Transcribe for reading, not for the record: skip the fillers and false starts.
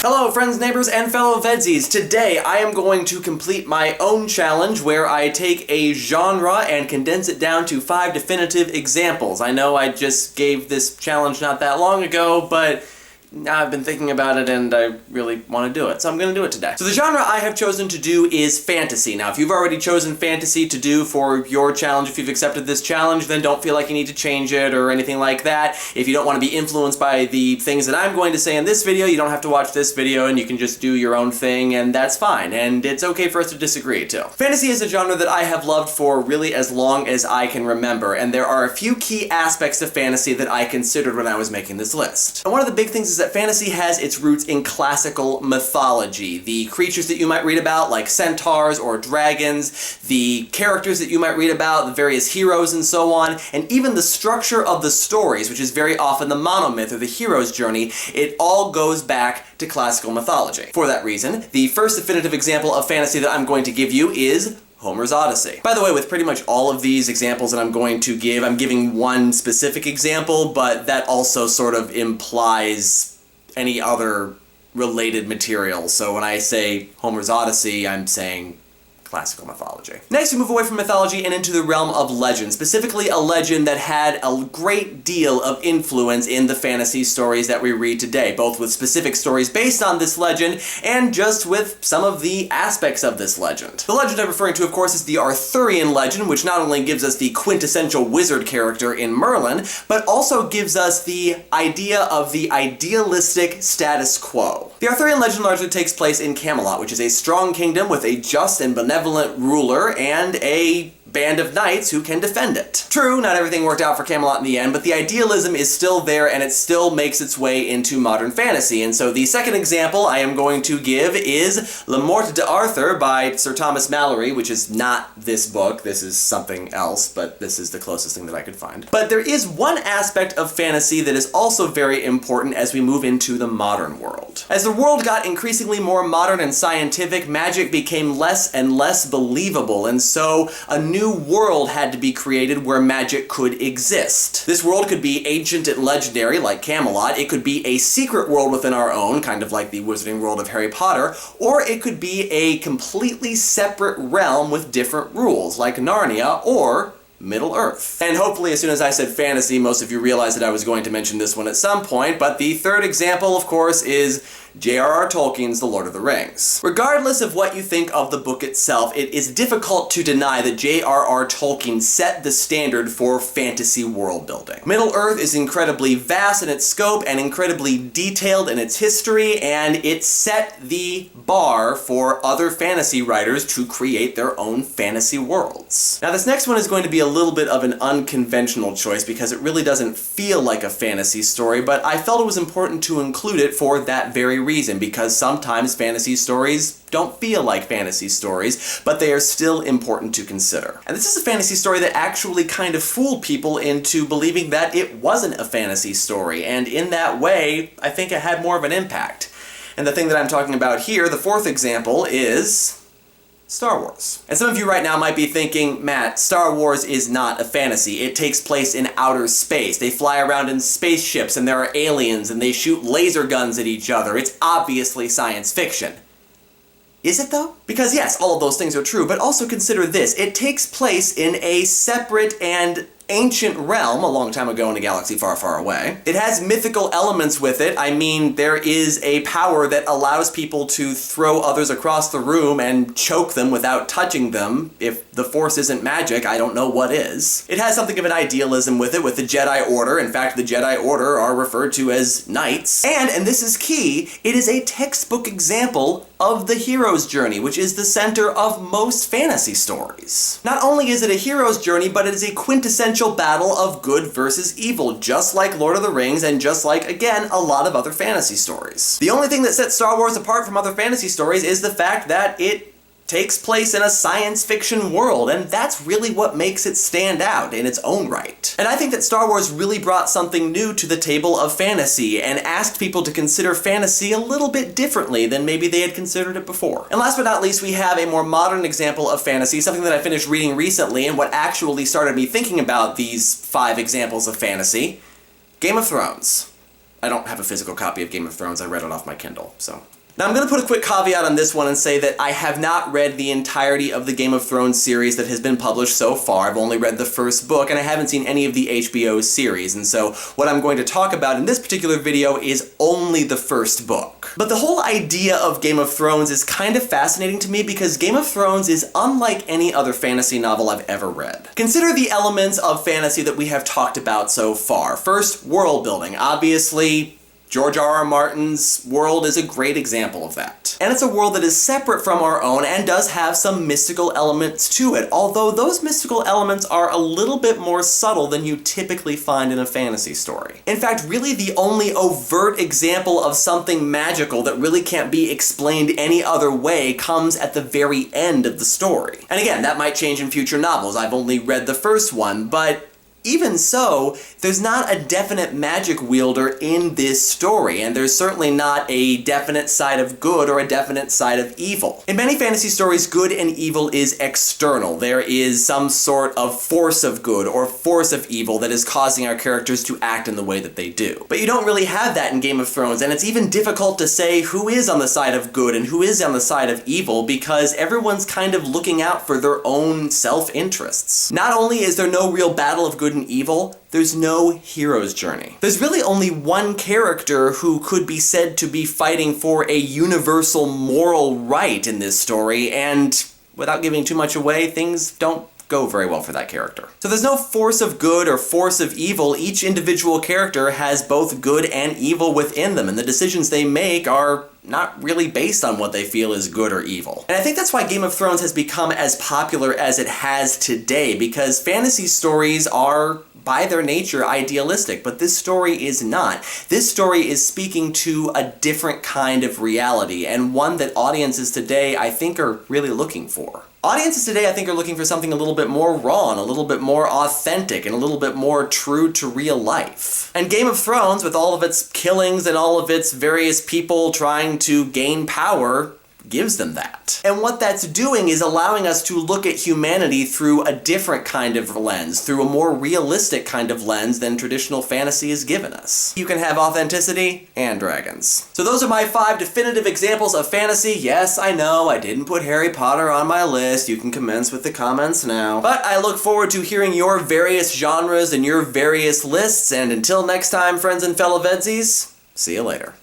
Hello friends, neighbors, and fellow VEDSies. Today I am going to complete my own challenge where I take a genre and condense it down to 5 definitive examples. I know I just gave this challenge not that long ago, but I've been thinking about it and I really want to do it, so I'm going to do it today. So the genre I have chosen to do is fantasy. Now, if you've already chosen fantasy to do for your challenge, if you've accepted this challenge, then don't feel like you need to change it or anything like that. If you don't want to be influenced by the things that I'm going to say in this video, you don't have to watch this video and you can just do your own thing, and that's fine. And it's okay for us to disagree, too. Fantasy is a genre that I have loved for really as long as I can remember, and there are a few key aspects of fantasy that I considered when I was making this list. And one of the big things is that fantasy has its roots in classical mythology. The creatures that you might read about, like centaurs or dragons, the characters that you might read about, the various heroes and so on, and even the structure of the stories, which is very often the monomyth or the hero's journey, it all goes back to classical mythology. For that reason, the first definitive example of fantasy that I'm going to give you is Homer's Odyssey. By the way, with pretty much all of these examples that I'm going to give, I'm giving one specific example, but that also sort of implies any other related material. So when I say Homer's Odyssey, I'm saying classical mythology. Next, we move away from mythology and into the realm of legend, specifically a legend that had a great deal of influence in the fantasy stories that we read today, both with specific stories based on this legend and just with some of the aspects of this legend. The legend I'm referring to, of course, is the Arthurian legend, which not only gives us the quintessential wizard character in Merlin, but also gives us the idea of the idealistic status quo. The Arthurian legend largely takes place in Camelot, which is a strong kingdom with a just and benevolent ruler and a band of knights who can defend it. True, not everything worked out for Camelot in the end, but the idealism is still there and it still makes its way into modern fantasy. And so the second example I am going to give is La Morte d'Arthur by Sir Thomas Malory, which is not this book. This is something else, but this is the closest thing that I could find. But there is one aspect of fantasy that is also very important as we move into the modern world. As the world got increasingly more modern and scientific, magic became less and less believable, and so a new world had to be created where magic could exist. This world could be ancient and legendary, like Camelot. It could be a secret world within our own, kind of like the wizarding world of Harry Potter, or it could be a completely separate realm with different rules, like Narnia or Middle-earth. And hopefully as soon as I said fantasy, most of you realized that I was going to mention this one at some point, but the third example, of course, is J.R.R. Tolkien's The Lord of the Rings. Regardless of what you think of the book itself, it is difficult to deny that J.R.R. Tolkien set the standard for fantasy world building. Middle-earth is incredibly vast in its scope and incredibly detailed in its history, and it set the bar for other fantasy writers to create their own fantasy worlds. Now this next one is going to be a little bit of an unconventional choice because it really doesn't feel like a fantasy story, but I felt it was important to include it for that very reason, because sometimes fantasy stories don't feel like fantasy stories, but they are still important to consider. And this is a fantasy story that actually kind of fooled people into believing that it wasn't a fantasy story, and in that way, I think it had more of an impact. And the thing that I'm talking about here, the fourth example, is Star Wars. And some of you right now might be thinking, Matt, Star Wars is not a fantasy. It takes place in outer space. They fly around in spaceships and there are aliens and they shoot laser guns at each other. It's obviously science fiction. Is it though? Because yes, all of those things are true, but also consider this. It takes place in a separate and ancient realm a long time ago in a galaxy far, far away. It has mythical elements with it. I mean, there is a power that allows people to throw others across the room and choke them without touching them. If the Force isn't magic, I don't know what is. It has something of an idealism with it, with the Jedi Order. In fact, the Jedi Order are referred to as knights. And this is key, it is a textbook example of the hero's journey, which is the center of most fantasy stories. Not only is it a hero's journey, but it is a quintessential battle of good versus evil, just like Lord of the Rings and just like, again, a lot of other fantasy stories. The only thing that sets Star Wars apart from other fantasy stories is the fact that it takes place in a science fiction world, and that's really what makes it stand out in its own right. And I think that Star Wars really brought something new to the table of fantasy and asked people to consider fantasy a little bit differently than maybe they had considered it before. And last but not least, we have a more modern example of fantasy, something that I finished reading recently and what actually started me thinking about these 5 examples of fantasy: Game of Thrones. I don't have a physical copy of Game of Thrones, I read it off my Kindle, so. Now I'm going to put a quick caveat on this one and say that I have not read the entirety of the Game of Thrones series that has been published so far. I've only read the first book, and I haven't seen any of the HBO series, and so what I'm going to talk about in this particular video is only the first book. But the whole idea of Game of Thrones is kind of fascinating to me because Game of Thrones is unlike any other fantasy novel I've ever read. Consider the elements of fantasy that we have talked about so far. First, world building. Obviously, George R.R. Martin's world is a great example of that. And it's a world that is separate from our own and does have some mystical elements to it, although those mystical elements are a little bit more subtle than you typically find in a fantasy story. In fact, really the only overt example of something magical that really can't be explained any other way comes at the very end of the story. And again, that might change in future novels. I've only read the first one, but even so, there's not a definite magic wielder in this story, and there's certainly not a definite side of good or a definite side of evil. In many fantasy stories, good and evil is external. There is some sort of force of good or force of evil that is causing our characters to act in the way that they do. But you don't really have that in Game of Thrones, and it's even difficult to say who is on the side of good and who is on the side of evil because everyone's kind of looking out for their own self-interests. Not only is there no real battle of good and evil, there's no hero's journey. There's really only one character who could be said to be fighting for a universal moral right in this story, and without giving too much away, things don't go very well for that character. So there's no force of good or force of evil. Each individual character has both good and evil within them, and the decisions they make are not really based on what they feel is good or evil. And I think that's why Game of Thrones has become as popular as it has today, because fantasy stories are, by their nature, idealistic, but this story is not. This story is speaking to a different kind of reality, and one that audiences today, I think, are really looking for. Audiences today, I think, are looking for something a little bit more raw, and a little bit more authentic, and a little bit more true to real life. And Game of Thrones, with all of its killings and all of its various people trying to gain power, gives them that. And what that's doing is allowing us to look at humanity through a different kind of lens, through a more realistic kind of lens than traditional fantasy has given us. You can have authenticity and dragons. So those are my 5 definitive examples of fantasy. Yes, I know, I didn't put Harry Potter on my list. You can commence with the comments now. But I look forward to hearing your various genres and your various lists, and until next time, friends and fellow VEDSies, see you later.